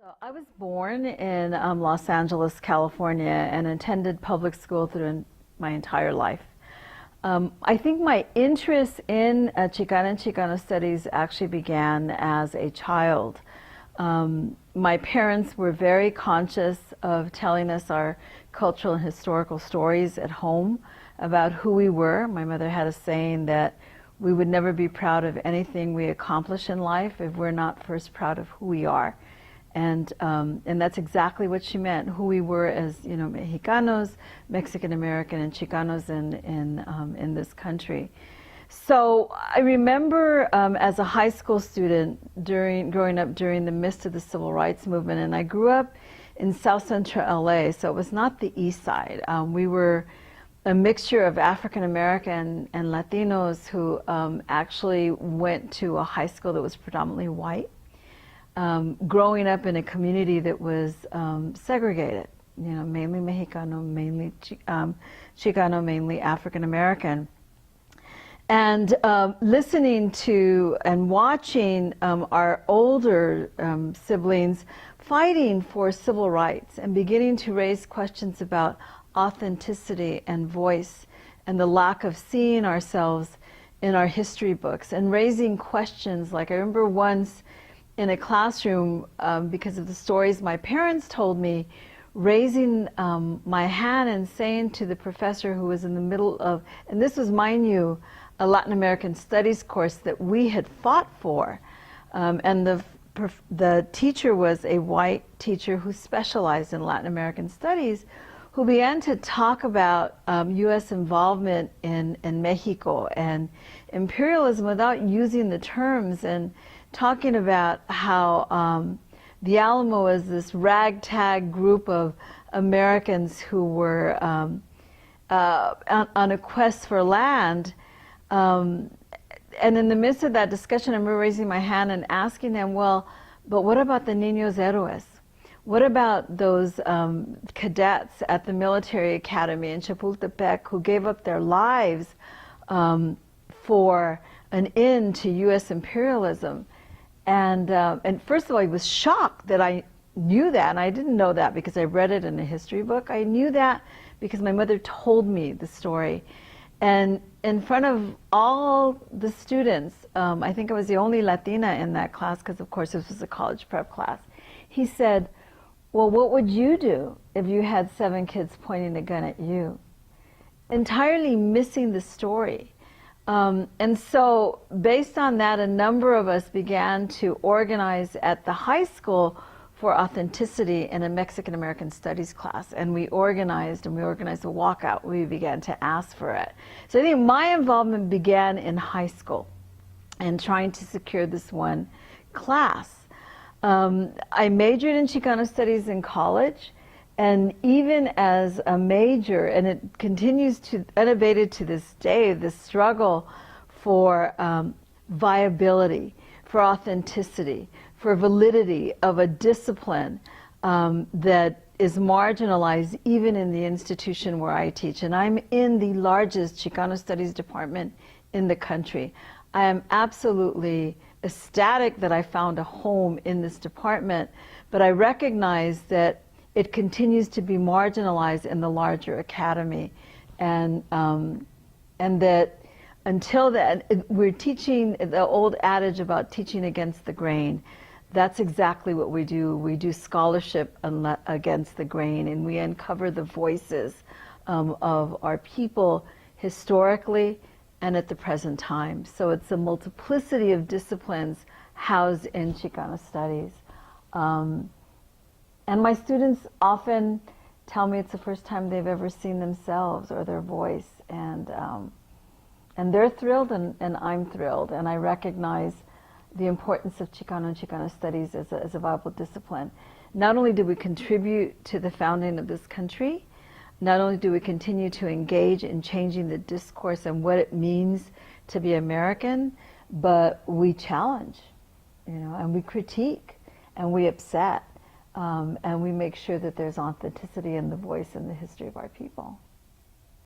So I was born in Los Angeles, California, and attended public school through my entire life. I think my interest in Chicana and Chicano studies actually began as a child. My parents were very conscious of telling us our cultural and historical stories at home about who we were. My mother had a saying that we would never be proud of anything we accomplish in life if we're not first proud of who we are. And that's exactly what she meant, who we were as, Mexicanos, Mexican American, and Chicanos in this country. So I remember as a high school student growing up during the midst of the civil rights movement, and I grew up in South Central LA, so it was not the East Side. We were a mixture of African American and Latinos who actually went to a high school that was predominantly white. Growing up in a community that was segregated, mainly Mexicano, mainly Chicano, mainly African American. And listening to and watching our older siblings fighting for civil rights and beginning to raise questions about authenticity and voice and the lack of seeing ourselves in our history books, and raising questions like, I remember once in a classroom, because of the stories my parents told me, raising my hand and saying to the professor who was in the middle of, and this was, mind you, a Latin American studies course that we had fought for, and the teacher was a white teacher who specialized in Latin American studies, who began to talk about U.S. involvement in Mexico and imperialism without using the terms, and talking about how the Alamo is this ragtag group of Americans who were on a quest for land. And in the midst of that discussion, I remember raising my hand and asking them, well, but what about the Niños Héroes? What about those cadets at the military academy in Chapultepec who gave up their lives for an end to U.S. imperialism? And first of all, I was shocked that I knew that, and I didn't know that because I read it in a history book. I knew that because my mother told me the story. And in front of all the students, I think I was the only Latina in that class, because of course this was a college prep class, he said, well, what would you do if you had 7 kids pointing a gun at you? Entirely missing the story. And so based on that, a number of us began to organize at the high school for authenticity in a Mexican American studies class. And we organized a walkout. We began to ask for it. So I think my involvement began in high school and trying to secure this one class. I majored in Chicano studies in college. And even as a major, and it continues to, unabated to this day, the struggle for viability, for authenticity, for validity of a discipline that is marginalized even in the institution where I teach. And I'm in the largest Chicano studies department in the country. I am absolutely ecstatic that I found a home in this department, but I recognize that it continues to be marginalized in the larger academy, and that until then, we're teaching the old adage about teaching against the grain. That's exactly what we do. We do scholarship against the grain, and we uncover the voices of our people historically and at the present time. So it's a multiplicity of disciplines housed in Chicano studies. And my students often tell me it's the first time they've ever seen themselves or their voice, and they're thrilled, and I'm thrilled, and I recognize the importance of Chicano and Chicano studies as a viable discipline. Not only do we contribute to the founding of this country, not only do we continue to engage in changing the discourse and what it means to be American, but we challenge, and we critique, and we upset. And we make sure that there's authenticity in the voice and the history of our people.